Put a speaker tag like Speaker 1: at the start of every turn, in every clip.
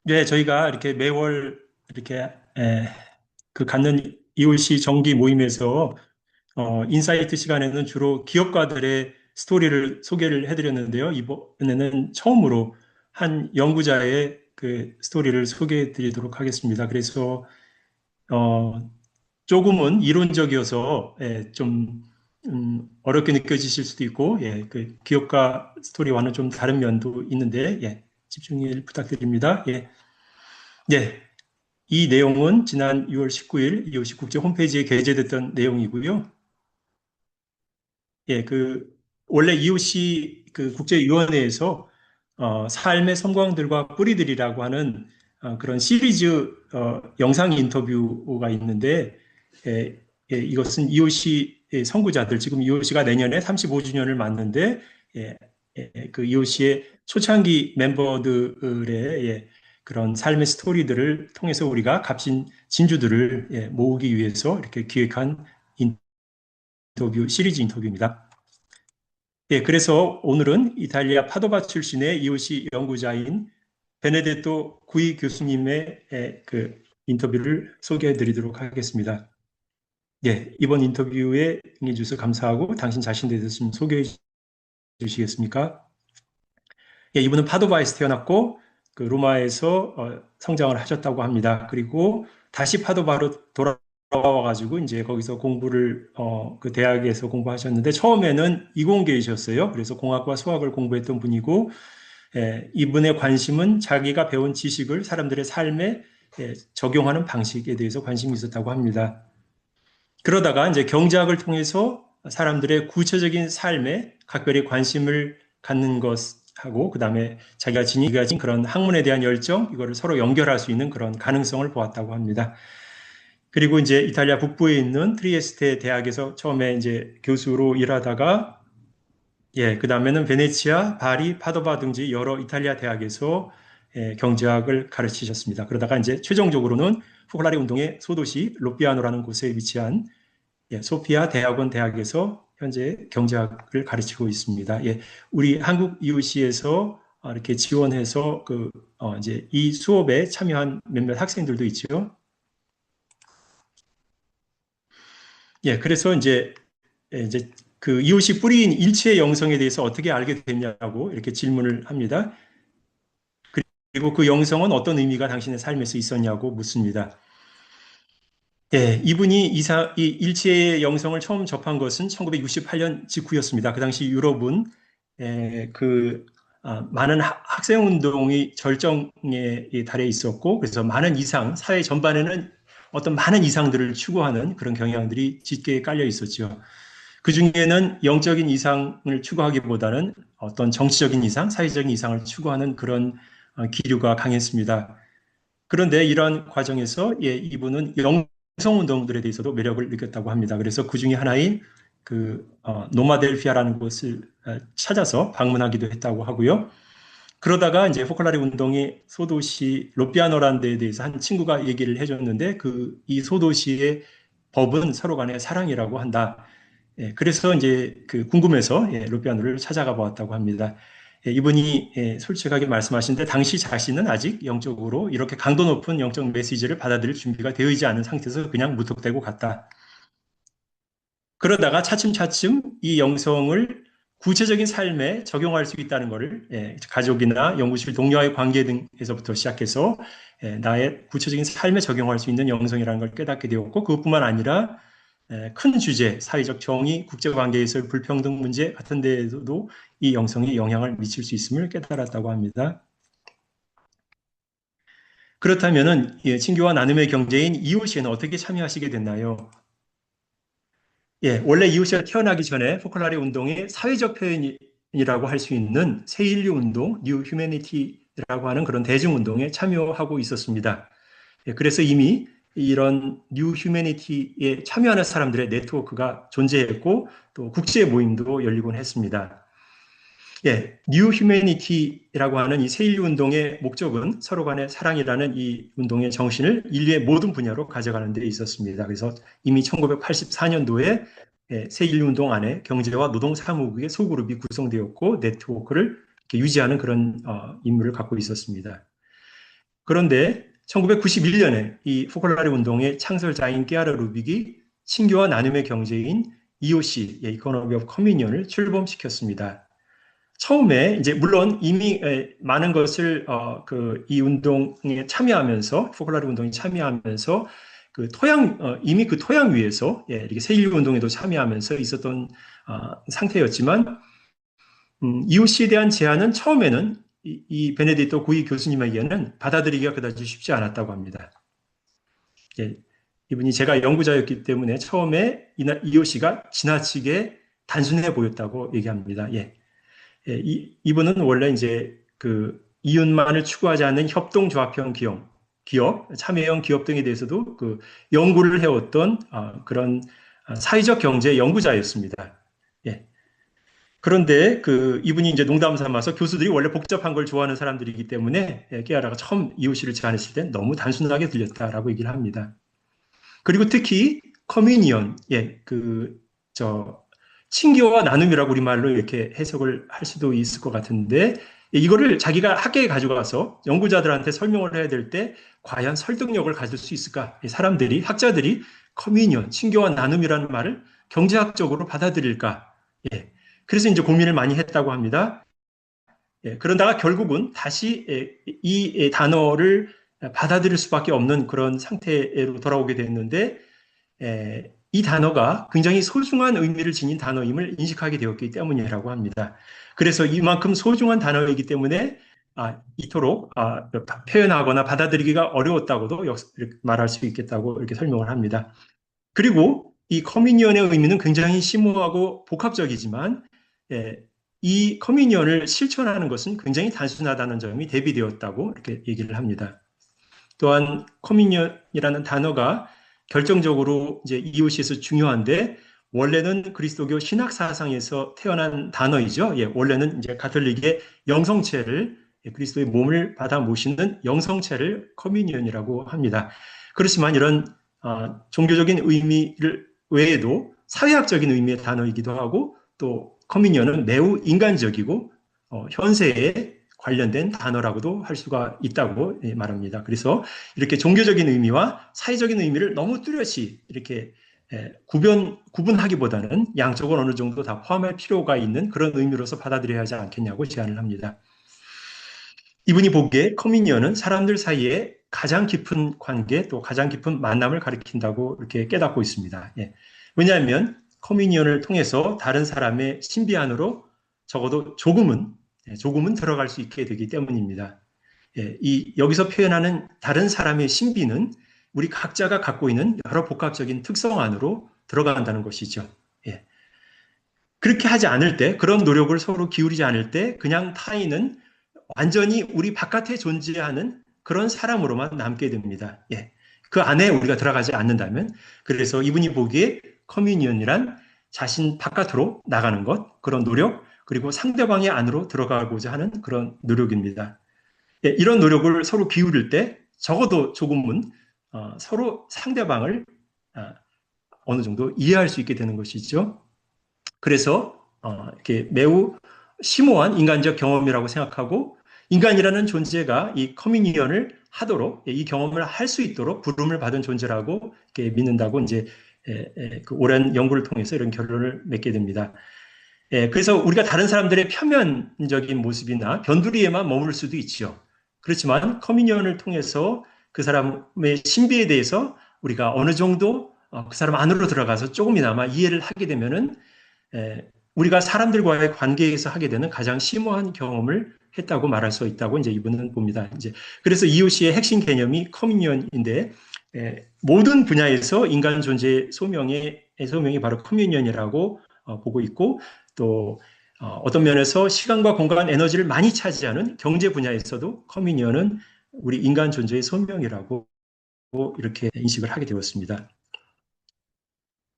Speaker 1: 네, 저희가 이렇게 매월 이렇게 갖는 EOC 정기 모임에서 인사이트 시간에는 주로 기업가들의 스토리를 소개를 해드렸는데요. 이번에는 처음으로 한 연구자의 그 스토리를 소개해 드리도록 하겠습니다. 그래서 어, 조금은 이론적이어서 좀 어렵게 느껴지실 수도 있고, 그 기업가 스토리와는 좀 다른 면도 있는데, 집중을 부탁드립니다. 예, 이 내용은 지난 6월 19일 EOC 국제 홈페이지에 게재됐던 내용이고요. 원래 EOC 그 국제위원회에서 삶의 섬광들과 뿌리들이라고 하는 그런 시리즈 영상 인터뷰가 있는데, 이것은 EOC 선구자들, 지금 EOC가 내년에 35주년을 맞는데, 그 EOC의 초창기 멤버들의 그런 삶의 스토리들을 통해서 우리가 값진 진주들을 모으기 위해서 이렇게 기획한 인터뷰, 시리즈 인터뷰입니다. 그래서 오늘은 이탈리아 파도바 출신의 EOC 연구자인 베네데토 구이 교수님의 그 인터뷰를 소개해 드리도록 하겠습니다. 이번 인터뷰에 응해주셔서 감사하고 당신 자신에 대해서 좀 소개해 주시겠습니까? 이분은 파도바에서 태어났고 그 로마에서 성장을 하셨다고 합니다. 그리고 다시 파도바로 돌아와가지고 이제 거기서 공부를 그 대학에서 공부하셨는데 처음에는 이공계이셨어요. 그래서 공학과 수학을 공부했던 분이고 이분의 관심은 자기가 배운 지식을 사람들의 삶에 적용하는 방식에 대해서 관심이 있었다고 합니다. 그러다가 이제 경제학을 통해서 사람들의 구체적인 삶에 각별히 관심을 갖는 것하고 그다음에 자기가 가진 그런 학문에 대한 열정 이거를 서로 연결할 수 있는 그런 가능성을 보았다고 합니다. 그리고 이제 이탈리아 북부에 있는 트리에스테 대학에서 처음에 이제 교수로 일하다가 그다음에는 베네치아, 바리, 파도바 등지 여러 이탈리아 대학에서 경제학을 가르치셨습니다. 그러다가 이제 최종적으로는 포콜라리 운동의 소도시 로피아노라는 곳에 위치한 소피아 대학원 대학에서 현재 경제학을 가르치고 있습니다. 우리 한국 이웃시에서 이렇게 지원해서 이제 이 수업에 참여한 몇몇 학생들도 있죠. 그래서 이제 그 이웃이 뿌리인 일체의 영성에 대해서 어떻게 알게 됐냐고 이렇게 질문을 합니다. 그리고 그 영성은 어떤 의미가 당신의 삶에서 있었냐고 묻습니다. 이분이 이 일체의 영성을 처음 접한 것은 1968년 직후였습니다. 그 당시 유럽은 많은 학생 운동이 절정에 달해 있었고, 그래서 많은 이상, 사회 전반에는 어떤 많은 이상들을 추구하는 그런 경향들이 짙게 깔려 있었죠. 그 중에는 영적인 이상을 추구하기보다는 어떤 정치적인 이상, 사회적인 이상을 추구하는 그런 기류가 강했습니다. 그런데 이런 과정에서 이분은 영성 운동들에 대해서도 매력을 느꼈다고 합니다. 그래서 그 중에 하나인 노마델피아라는 곳을 찾아서 방문하기도 했다고 하고요. 그러다가 이제 포컬라리 운동의 소도시 로피아노라는 데에 대해서 한 친구가 얘기를 해줬는데 이 소도시의 법은 서로 간의 사랑이라고 한다. 그래서 이제 그 궁금해서 루피아노를 찾아가 보았다고 합니다. 이분이 솔직하게 말씀하시는데 당시 자신은 아직 영적으로 이렇게 강도 높은 영적 메시지를 받아들일 준비가 되어 있지 않은 상태에서 그냥 무턱대고 갔다. 그러다가 차츰차츰 이 영성을 구체적인 삶에 적용할 수 있다는 것을 가족이나 연구실 동료와의 관계 등에서부터 시작해서 나의 구체적인 삶에 적용할 수 있는 영성이라는 걸 깨닫게 되었고 그것뿐만 아니라 큰 주제, 사회적 정의, 국제관계에서의 불평등 문제 같은 데에서도 이 영성이 영향을 미칠 수 있음을 깨달았다고 합니다. 그렇다면 친교와 나눔의 경제인 이웃시에는 어떻게 참여하시게 됐나요? 원래 이웃시가 태어나기 전에 포컬라리 운동의 사회적 표현이라고 할 수 있는 새인류 운동, 뉴 휴메니티라고 하는 그런 대중운동에 참여하고 있었습니다. 그래서 이미 이런 뉴 휴메니티에 참여하는 사람들의 네트워크가 존재했고 또 국제 모임도 열리곤 했습니다. 뉴 휴메니티라고 하는 이 새인류 운동의 목적은 서로 간의 사랑이라는 이 운동의 정신을 인류의 모든 분야로 가져가는 데 있었습니다. 그래서 이미 1984년도에 새인류 운동 안에 경제와 노동 사무국의 소그룹이 구성되었고 네트워크를 유지하는 그런 임무를 갖고 있었습니다. 그런데 1991년에 이 포컬라리 운동의 창설자인 끼아르 루빅이 친교와 나눔의 경제인 EOC, 이코노미 오브 커뮤니언을 출범시켰습니다. 처음에 이제 물론 이미 많은 것을 이 운동에 참여하면서 포컬라리 운동에 참여하면서 그 이미 그 토양 위에서 이렇게 세일교 운동에도 참여하면서 있었던 상태였지만 EOC에 대한 제안은 처음에는 이 베네딕토 구이 교수님에게는 받아들이기가 그다지 쉽지 않았다고 합니다. 이분이 제가 연구자였기 때문에 처음에 EOC가 지나치게 단순해 보였다고 얘기합니다. 이분은 원래 이제 그 이윤만을 추구하지 않는 협동조합형 기업, 참여형 기업 등에 대해서도 그 연구를 해왔던 그런 사회적 경제 연구자였습니다. 그런데 그 이분이 이제 농담 삼아서 교수들이 원래 복잡한 걸 좋아하는 사람들이기 때문에 깨아라가 처음 EOC를 제안했을 때 너무 단순하게 들렸다라고 얘기를 합니다. 그리고 특히 커뮤니언, 친교와 나눔이라고 우리말로 이렇게 해석을 할 수도 있을 것 같은데 이거를 자기가 학계에 가져가서 연구자들한테 설명을 해야 될 때 과연 설득력을 가질 수 있을까? 학자들이 커뮤니언, 친교와 나눔이라는 말을 경제학적으로 받아들일까? 그래서 이제 고민을 많이 했다고 합니다. 그러다가 결국은 다시 이 단어를 받아들일 수밖에 없는 그런 상태로 돌아오게 됐는데 이 단어가 굉장히 소중한 의미를 지닌 단어임을 인식하게 되었기 때문이라고 합니다. 그래서 이만큼 소중한 단어이기 때문에 이토록 표현하거나 받아들이기가 어려웠다고도 말할 수 있겠다고 이렇게 설명을 합니다. 그리고 이 커뮤니언의 의미는 굉장히 심오하고 복합적이지만 이 커뮤니언을 실천하는 것은 굉장히 단순하다는 점이 대비되었다고 이렇게 얘기를 합니다. 또한 커뮤니언이라는 단어가 결정적으로 이제 EOC에서 중요한데 원래는 그리스도교 신학 사상에서 태어난 단어이죠. 원래는 이제 가톨릭의 영성체를 그리스도의 몸을 받아 모시는 영성체를 커뮤니언이라고 합니다. 그렇지만 이런 종교적인 의미를 외에도 사회학적인 의미의 단어이기도 하고 또 커뮤니언은 매우 인간적이고 현세에 관련된 단어라고도 할 수가 있다고 말합니다. 그래서 이렇게 종교적인 의미와 사회적인 의미를 너무 뚜렷이 이렇게 구분하기보다는 양쪽을 어느 정도 다 포함할 필요가 있는 그런 의미로서 받아들여야 하지 않겠냐고 제안을 합니다. 이분이 보기에 커뮤니언은 사람들 사이에 가장 깊은 관계 또 가장 깊은 만남을 가리킨다고 이렇게 깨닫고 있습니다. 왜냐하면 커뮤니언을 통해서 다른 사람의 신비 안으로 적어도 조금은 들어갈 수 있게 되기 때문입니다. 여기서 표현하는 다른 사람의 신비는 우리 각자가 갖고 있는 여러 복합적인 특성 안으로 들어간다는 것이죠. 그렇게 하지 않을 때, 그런 노력을 서로 기울이지 않을 때 그냥 타인은 완전히 우리 바깥에 존재하는 그런 사람으로만 남게 됩니다. 그 안에 우리가 들어가지 않는다면, 그래서 이분이 보기에 커뮤니언이란 자신 바깥으로 나가는 것, 그런 노력, 그리고 상대방의 안으로 들어가고자 하는 그런 노력입니다. 이런 노력을 서로 기울일 때 적어도 조금은 서로 상대방을 어느 정도 이해할 수 있게 되는 것이죠. 그래서 이렇게 매우 심오한 인간적 경험이라고 생각하고 인간이라는 존재가 이 커뮤니언을 하도록 이 경험을 할 수 있도록 부름을 받은 존재라고 이렇게 믿는다고 이제 그 오랜 연구를 통해서 이런 결론을 맺게 됩니다. 그래서 우리가 다른 사람들의 표면적인 모습이나 변두리에만 머물 수도 있죠. 그렇지만 커뮤니언을 통해서 그 사람의 신비에 대해서 우리가 어느 정도 그 사람 안으로 들어가서 조금이나마 이해를 하게 되면은 우리가 사람들과의 관계에서 하게 되는 가장 심오한 경험을 했다고 말할 수 있다고 이제 이분은 봅니다. 그래서 EOC의 핵심 개념이 커뮤니언인데 모든 분야에서 인간 존재의 소명이 바로 커뮤니언이라고 보고 있고 또 어떤 면에서 시간과 공간, 에너지를 많이 차지하는 경제 분야에서도 커뮤니언은 우리 인간 존재의 소명이라고 이렇게 인식을 하게 되었습니다.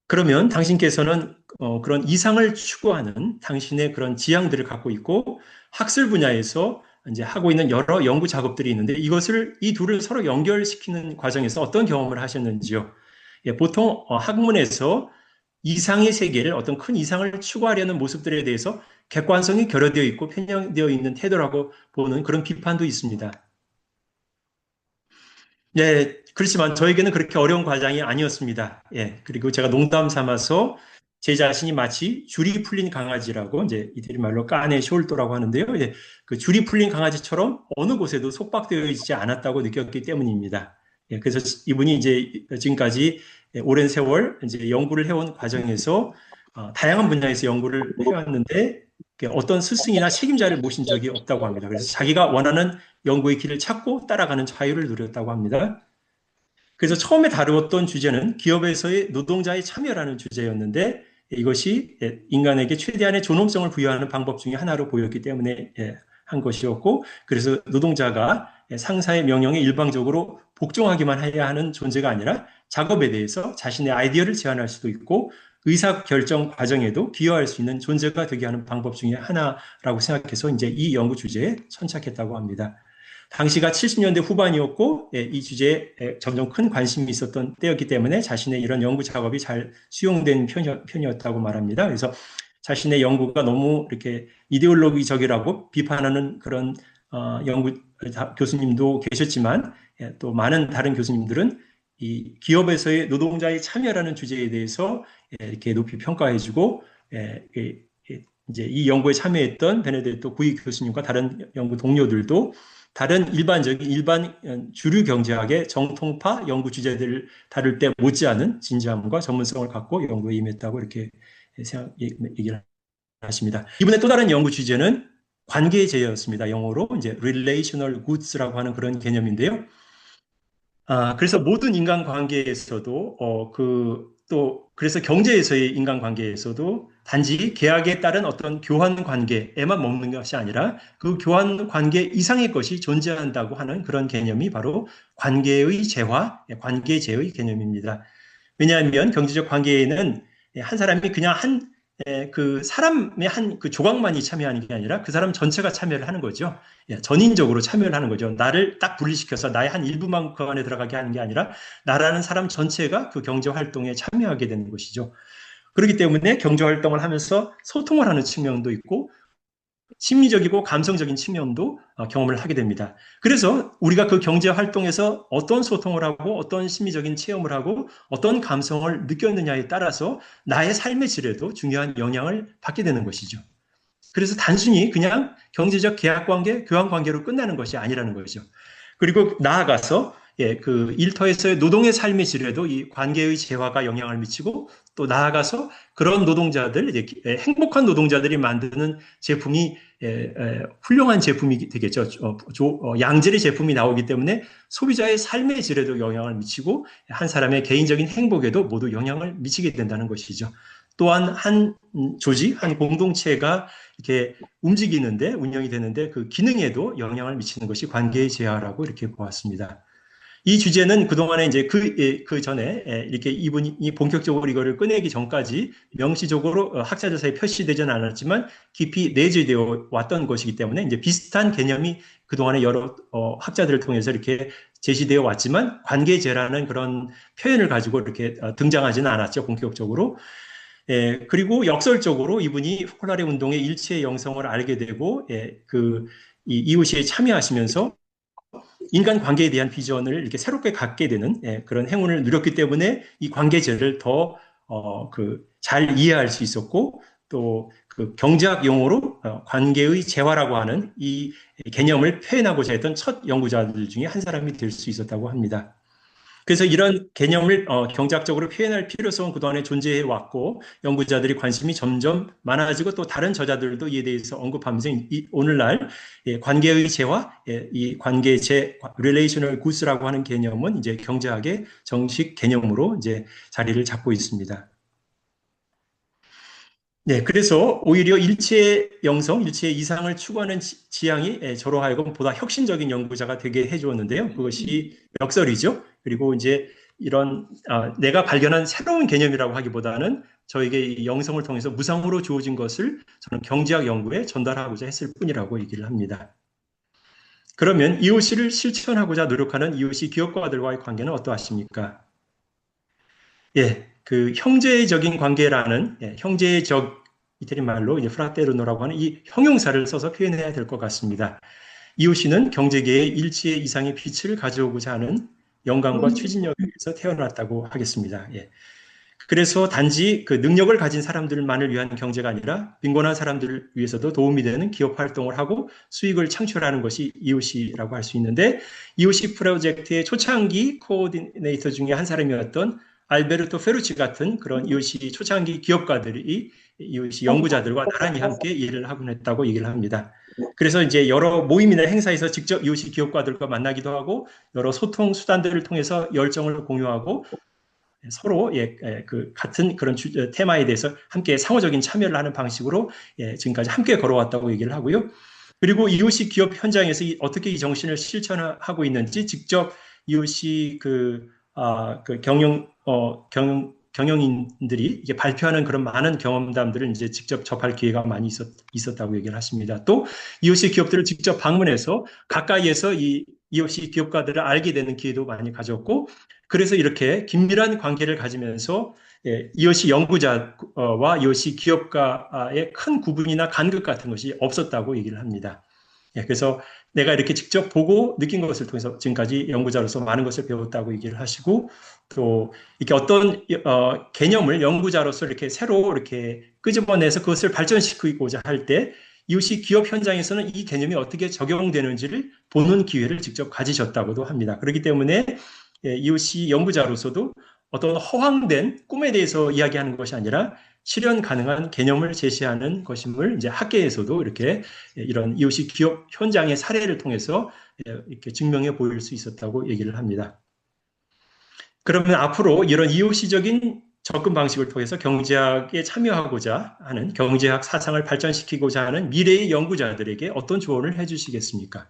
Speaker 1: 그러면 당신께서는 그런 이상을 추구하는 당신의 그런 지향들을 갖고 있고 학술 분야에서 이제 하고 있는 여러 연구 작업들이 있는데 이 둘을 서로 연결시키는 과정에서 어떤 경험을 하셨는지요? 보통 학문에서 이상의 세계를 어떤 큰 이상을 추구하려는 모습들에 대해서 객관성이 결여되어 있고 편향되어 있는 태도라고 보는 그런 비판도 있습니다. 예, 그렇지만 저에게는 그렇게 어려운 과정이 아니었습니다. 예, 그리고 제가 농담 삼아서 제 자신이 마치 줄이 풀린 강아지라고 이제 이태리 말로 까네 숄도라고 하는데요. 예, 그 줄이 풀린 강아지처럼 어느 곳에도 속박되어 있지 않았다고 느꼈기 때문입니다. 예, 그래서 이분이 이제 지금까지 오랜 세월 이제 연구를 해온 과정에서 다양한 분야에서 연구를 해왔는데 어떤 스승이나 책임자를 모신 적이 없다고 합니다. 그래서 자기가 원하는 연구의 길을 찾고 따라가는 자유를 누렸다고 합니다. 그래서 처음에 다루었던 주제는 기업에서의 노동자의 참여라는 주제였는데 이것이 인간에게 최대한의 존엄성을 부여하는 방법 중에 하나로 보였기 때문에 한 것이었고, 그래서 노동자가 상사의 명령에 일방적으로 복종하기만 해야 하는 존재가 아니라 작업에 대해서 자신의 아이디어를 제안할 수도 있고 의사결정 과정에도 기여할 수 있는 존재가 되게 하는 방법 중에 하나라고 생각해서 이제 이 연구 주제에 천착했다고 합니다. 당시가 70년대 후반이었고 이 주제에 점점 큰 관심이 있었던 때였기 때문에 자신의 이런 연구 작업이 잘 수용된 편이었다고 말합니다. 그래서 자신의 연구가 너무 이렇게 이데올로기적이라고 비판하는 그런 연구 교수님도 계셨지만 또 많은 다른 교수님들은 이 기업에서의 노동자의 참여라는 주제에 대해서 이렇게 높이 평가해주고 이제 이 연구에 참여했던 베네딕토 구이 교수님과 다른 연구 동료들도 다른 일반 주류 경제학의 정통파 연구 주제들을 다룰 때 못지않은 진지함과 전문성을 갖고 연구에 임했다고 이렇게 얘기를 하십니다. 이번에 또 다른 연구 주제는 관계제였습니다. 영어로 이제 relational goods라고 하는 그런 개념인데요. 그래서 모든 인간 관계에서도 그래서 경제에서의 인간 관계에서도 단지 계약에 따른 어떤 교환 관계에만 머무는 것이 아니라 그 교환 관계 이상의 것이 존재한다고 하는 그런 개념이 바로 관계의 재화, 관계제의 개념입니다. 왜냐하면 경제적 관계에는 한 사람이 그냥 그 사람의 그 조각만이 참여하는 게 아니라 그 사람 전체가 참여를 하는 거죠. 전인적으로 참여를 하는 거죠. 나를 딱 분리시켜서 나의 한 일부만 그 안에 들어가게 하는 게 아니라 나라는 사람 전체가 그 경제 활동에 참여하게 되는 것이죠. 그렇기 때문에 경제 활동을 하면서 소통을 하는 측면도 있고 심리적이고 감성적인 측면도 경험을 하게 됩니다. 그래서 우리가 그 경제 활동에서 어떤 소통을 하고 어떤 심리적인 체험을 하고 어떤 감성을 느꼈느냐에 따라서 나의 삶의 질에도 중요한 영향을 받게 되는 것이죠. 그래서 단순히 그냥 경제적 계약 관계, 교환 관계로 끝나는 것이 아니라는 거죠. 그리고 나아가서 그 일터에서의 노동의 삶의 질에도 이 관계의 재화가 영향을 미치고 또 나아가서 그런 노동자들, 행복한 노동자들이 만드는 제품이 훌륭한 제품이 되겠죠. 양질의 제품이 나오기 때문에 소비자의 삶의 질에도 영향을 미치고 한 사람의 개인적인 행복에도 모두 영향을 미치게 된다는 것이죠. 또한 한 조직, 한 공동체가 이렇게 움직이는데, 운영이 되는데 그 기능에도 영향을 미치는 것이 관계의 재화라고 이렇게 보았습니다. 이 주제는 그동안에 이제 그 전에 이렇게 이분이 본격적으로 이거를 꺼내기 전까지 명시적으로 학자들 사이에 표시되지는 않았지만 깊이 내재되어 왔던 것이기 때문에 이제 비슷한 개념이 그동안에 여러 학자들을 통해서 이렇게 제시되어 왔지만 관계제라는 그런 표현을 가지고 이렇게 등장하지는 않았죠, 본격적으로. 그리고 역설적으로 이분이 포콜라레 운동의 일체의 영성을 알게 되고, 이웃이 참여하시면서 인간 관계에 대한 비전을 이렇게 새롭게 갖게 되는 그런 행운을 누렸기 때문에 이 관계제를 더 잘 이해할 수 있었고 또 그 경제학 용어로 관계의 재화라고 하는 이 개념을 표현하고자 했던 첫 연구자들 중에 한 사람이 될 수 있었다고 합니다. 그래서 이런 개념을 경제학적으로 표현할 필요성은 그동안에 존재해 왔고 연구자들이 관심이 점점 많아지고 또 다른 저자들도 이에 대해서 언급하면서 오늘날 관계의 재화, 이 관계제, relational goods라고 하는 개념은 이제 경제학의 정식 개념으로 이제 자리를 잡고 있습니다. 네, 그래서 오히려 일체의 영성, 일체의 이상을 추구하는 지향이 저로 하여금 보다 혁신적인 연구자가 되게 해주었는데요. 그것이 역설이죠. 그리고 이제 이런 내가 발견한 새로운 개념이라고 하기보다는 저에게 이 영성을 통해서 무상으로 주어진 것을 저는 경제학 연구에 전달하고자 했을 뿐이라고 얘기를 합니다. 그러면 EOC를 실천하고자 노력하는 EOC 기업가들과의 관계는 어떠하십니까? 예, 그 형제적인 관계라는 형제적 이태리 말로 이제 프라테르노라고 하는 이 형용사를 써서 표현해야 될 것 같습니다. 이웃이는 경제계의 일치의 이상의 빛을 가져오고자 하는 영감과 추진력에 의해서 태어났다고 하겠습니다. 예. 그래서 단지 그 능력을 가진 사람들만을 위한 경제가 아니라 빈곤한 사람들을 위해서도 도움이 되는 기업 활동을 하고 수익을 창출하는 것이 EOC라고 할 수 있는데, EOC 프로젝트의 초창기 코오디네이터 중에 한 사람이었던 알베르토 페루치 같은 그런 EOC 초창기 기업가들이 EOC 연구자들과 나란히 함께 일을 하곤 했다고 얘기를 합니다. 그래서 이제 여러 모임이나 행사에서 직접 EOC 기업가들과 만나기도 하고 여러 소통 수단들을 통해서 열정을 공유하고 서로 그 같은 그런 테마에 대해서 함께 상호적인 참여를 하는 방식으로 지금까지 함께 걸어왔다고 얘기를 하고요. 그리고 EOC 기업 현장에서 어떻게 이 정신을 실천하고 있는지 직접 EOC 그 경영인들이 이제 발표하는 그런 많은 경험담들을 이제 직접 접할 기회가 많이 있었다고 얘기를 하십니다. 또 EOC 기업들을 직접 방문해서 가까이에서 이 EOC 기업가들을 알게 되는 기회도 많이 가졌고, 그래서 이렇게 긴밀한 관계를 가지면서 EOC 연구자와 EOC 기업가의 큰 구분이나 간극 같은 것이 없었다고 얘기를 합니다. 그래서 내가 이렇게 직접 보고 느낀 것을 통해서 지금까지 연구자로서 많은 것을 배웠다고 얘기를 하시고, 또 이렇게 어떤 개념을 연구자로서 이렇게 새로 이렇게 끄집어내서 그것을 발전시키고자 할 때 EOC 기업 현장에서는 이 개념이 어떻게 적용되는지를 보는 기회를 직접 가지셨다고도 합니다. 그렇기 때문에 EOC 연구자로서도 어떤 허황된 꿈에 대해서 이야기하는 것이 아니라 실현 가능한 개념을 제시하는 것임을 이제 학계에서도 이렇게 이런 EOC 기업 현장의 사례를 통해서 이렇게 증명해 보일 수 있었다고 얘기를 합니다. 그러면 앞으로 이런 EOC적인 접근 방식을 통해서 경제학에 참여하고자 하는, 경제학 사상을 발전시키고자 하는 미래의 연구자들에게 어떤 조언을 해주시겠습니까?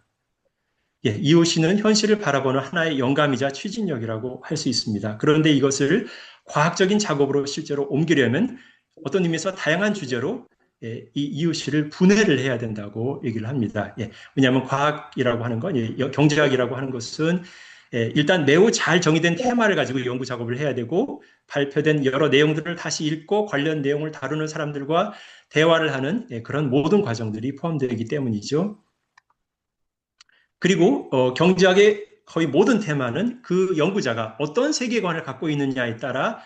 Speaker 1: EOC는 현실을 바라보는 하나의 영감이자 추진력이라고 할 수 있습니다. 그런데 이것을 과학적인 작업으로 실제로 옮기려면 어떤 의미에서 다양한 주제로 이 EOC를 분해를 해야 된다고 얘기를 합니다. 왜냐하면 과학이라고 하는 건, 경제학이라고 하는 것은 일단 매우 잘 정의된 테마를 가지고 연구 작업을 해야 되고, 발표된 여러 내용들을 다시 읽고 관련 내용을 다루는 사람들과 대화를 하는 그런 모든 과정들이 포함되기 때문이죠. 그리고 경제학의 거의 모든 테마는 그 연구자가 어떤 세계관을 갖고 있느냐에 따라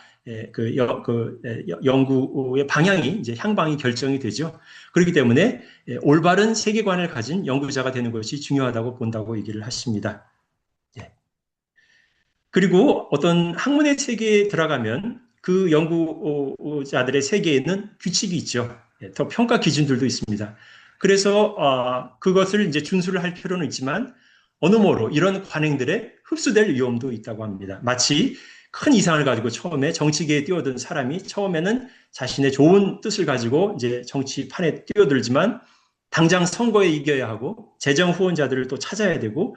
Speaker 1: 연구의 방향이, 이제 향방이 결정이 되죠. 그렇기 때문에 올바른 세계관을 가진 연구자가 되는 것이 중요하다고 본다고 얘기를 하십니다. 그리고 어떤 학문의 세계에 들어가면 그 연구자들의 세계에는 규칙이 있죠. 더 평가 기준들도 있습니다. 그래서 그것을 이제 준수를 할 필요는 있지만 어느 모로 이런 관행들에 흡수될 위험도 있다고 합니다. 마치 큰 이상을 가지고 처음에 정치계에 뛰어든 사람이 처음에는 자신의 좋은 뜻을 가지고 이제 정치판에 뛰어들지만 당장 선거에 이겨야 하고 재정 후원자들을 또 찾아야 되고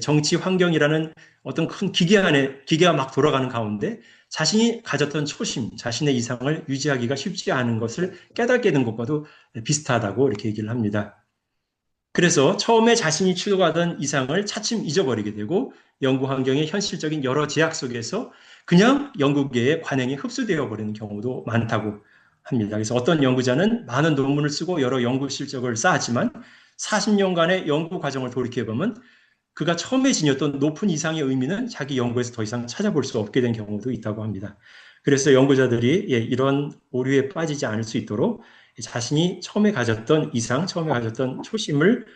Speaker 1: 정치 환경이라는 어떤 큰 기계가 막 돌아가는 가운데 자신이 가졌던 초심, 자신의 이상을 유지하기가 쉽지 않은 것을 깨닫게 된 것과도 비슷하다고 이렇게 얘기를 합니다. 그래서 처음에 자신이 추구하던 이상을 차츰 잊어버리게 되고 연구 환경의 현실적인 여러 제약 속에서 그냥 연구계의 관행에 흡수되어 버리는 경우도 많다고 합니다. 그래서 어떤 연구자는 많은 논문을 쓰고 여러 연구 실적을 쌓았지만 40년간의 연구 과정을 돌이켜보면 그가 처음에 지녔던 높은 이상의 의미는 자기 연구에서 더 이상 찾아볼 수 없게 된 경우도 있다고 합니다. 그래서 연구자들이 이런 오류에 빠지지 않을 수 있도록 자신이 처음에 가졌던 이상, 처음에 가졌던 초심을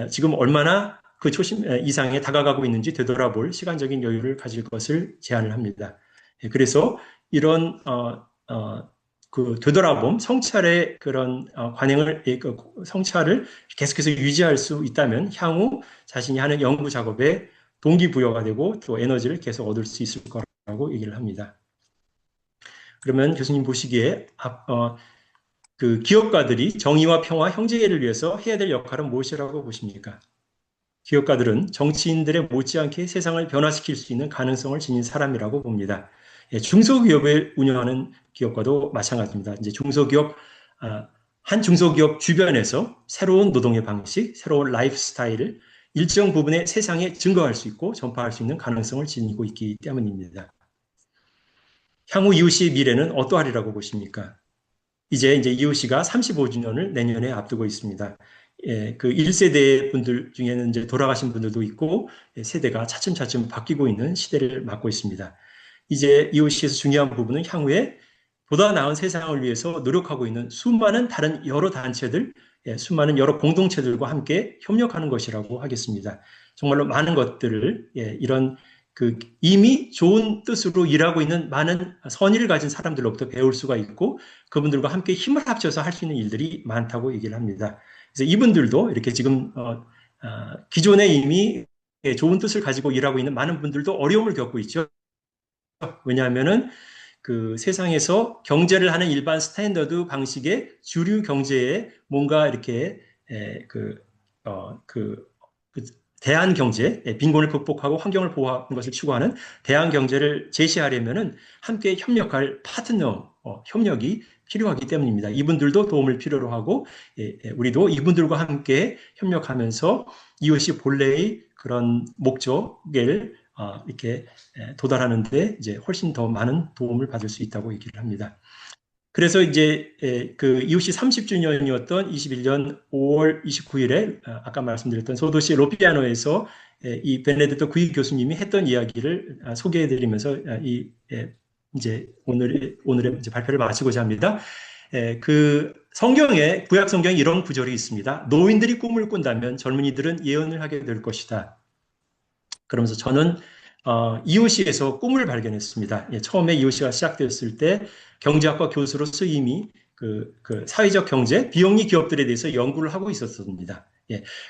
Speaker 1: 지금 얼마나 그 초심 이상에 다가가고 있는지 되돌아볼 시간적인 여유를 가질 것을 제안을 합니다. 그래서 이런 그 되돌아봄, 성찰의 그런 관행을, 성찰을 계속해서 유지할 수 있다면 향후 자신이 하는 연구 작업에 동기부여가 되고 또 에너지를 계속 얻을 수 있을 거라고 얘기를 합니다. 그러면 교수님 보시기에 그 기업가들이 정의와 평화, 형제를 위해서 해야 될 역할은 무엇이라고 보십니까? 기업가들은 정치인들의 못지않게 세상을 변화시킬 수 있는 가능성을 지닌 사람이라고 봅니다. 중소기업을 운영하는 기업과도 마찬가지입니다. 이제 한 중소기업 주변에서 새로운 노동의 방식, 새로운 라이프 스타일을 일정 부분의 세상에 증거할 수 있고 전파할 수 있는 가능성을 지니고 있기 때문입니다. 향후 EOC의 미래는 어떠하리라고 보십니까? 이제 EOC가 35주년을 내년에 앞두고 있습니다. 그 1세대 분들 중에는 이제 돌아가신 분들도 있고 세대가 차츰차츰 바뀌고 있는 시대를 맞고 있습니다. 이제 EOC에서 중요한 부분은 향후에 보다 나은 세상을 위해서 노력하고 있는 수많은 다른 여러 단체들, 수많은 여러 공동체들과 함께 협력하는 것이라고 하겠습니다. 정말로 많은 것들을 이런 그 이미 좋은 뜻으로 일하고 있는 많은 선의를 가진 사람들로부터 배울 수가 있고 그분들과 함께 힘을 합쳐서 할 수 있는 일들이 많다고 얘기를 합니다. 그래서 이분들도 이렇게 지금 기존에 이미 좋은 뜻을 가지고 일하고 있는 많은 분들도 어려움을 겪고 있죠. 왜냐하면은 그 세상에서 경제를 하는 일반 스탠더드 방식의 주류 경제에 뭔가 이렇게 그, 그 대한 경제, 빈곤을 극복하고 환경을 보호하는 것을 추구하는 대한 경제를 제시하려면은 함께 협력할 파트너, 협력이 필요하기 때문입니다. 이분들도 도움을 필요로 하고, 우리도 이분들과 함께 협력하면서 이것이 본래의 그런 목적을 이렇게 도달하는데 이제 훨씬 더 많은 도움을 받을 수 있다고 얘기를 합니다. 그래서 이제 그 이웃이 30주년이었던 21년 5월 29일에 아까 말씀드렸던 소도시 로피아노에서 이 베네딕토 구이 교수님이 했던 이야기를 소개해드리면서 이 이제 오늘의 이제 발표를 마치고자 합니다. 그 성경에 구약 성경에 이런 구절이 있습니다. 노인들이 꿈을 꾼다면 젊은이들은 예언을 하게 될 것이다. 그러면서 저는 EOC에서 꿈을 발견했습니다. 처음에 EOC가 시작됐을 때 경제학과 교수로서 이미 그 사회적 경제, 비영리 기업들에 대해서 연구를 하고 있었습니다.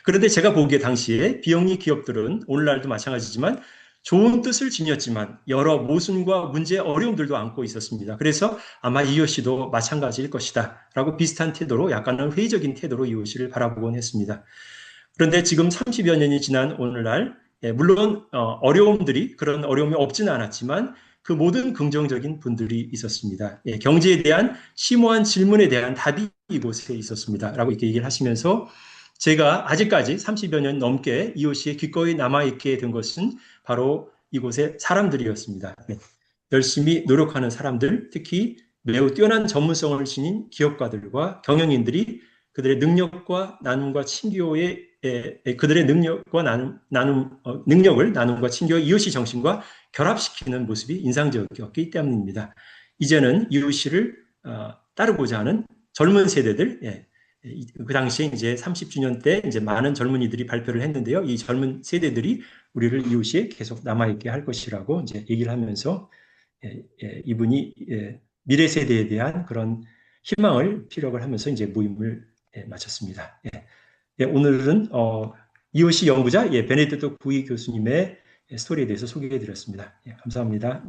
Speaker 1: 그런데 제가 보기에 당시에 비영리 기업들은 오늘날도 마찬가지지만 좋은 뜻을 지녔지만 여러 모순과 문제, 어려움들도 안고 있었습니다. 그래서 아마 EOC도 마찬가지일 것이다 라고 비슷한 태도로 약간은 회의적인 태도로 EOC를 바라보곤 했습니다. 그런데 지금 30여 년이 지난 오늘날 물론 어려움들이 그런 어려움이 없지는 않았지만 그 모든 긍정적인 분들이 있었습니다. 경제에 대한 심오한 질문에 대한 답이 이곳에 있었습니다. 라고 이렇게 얘기를 하시면서 제가 아직까지 30여 년 넘게 EOC에 기꺼이 남아있게 된 것은 바로 이곳의 사람들이었습니다. 열심히 노력하는 사람들, 특히 매우 뛰어난 전문성을 지닌 기업가들과 경영인들이 그들의 능력과 나눔과 친교의 그들의 능력과 능력을 나눔과 친교의 이웃이 정신과 결합시키는 모습이 인상적이었기 때문입니다. 이제는 이웃이를 따르고자 하는 젊은 세대들, 그 당시에 이제 30주년 때 이제 많은 젊은이들이 발표를 했는데요. 이 젊은 세대들이 우리를 이웃에 계속 남아있게 할 것이라고 이제 얘기를 하면서 이분이 미래 세대에 대한 그런 희망을 피력을 하면서 이제 모임을 마쳤습니다. 오늘은 이오시 연구자 베네딕토 구이 교수님의 스토리에 대해서 소개해 드렸습니다. 감사합니다.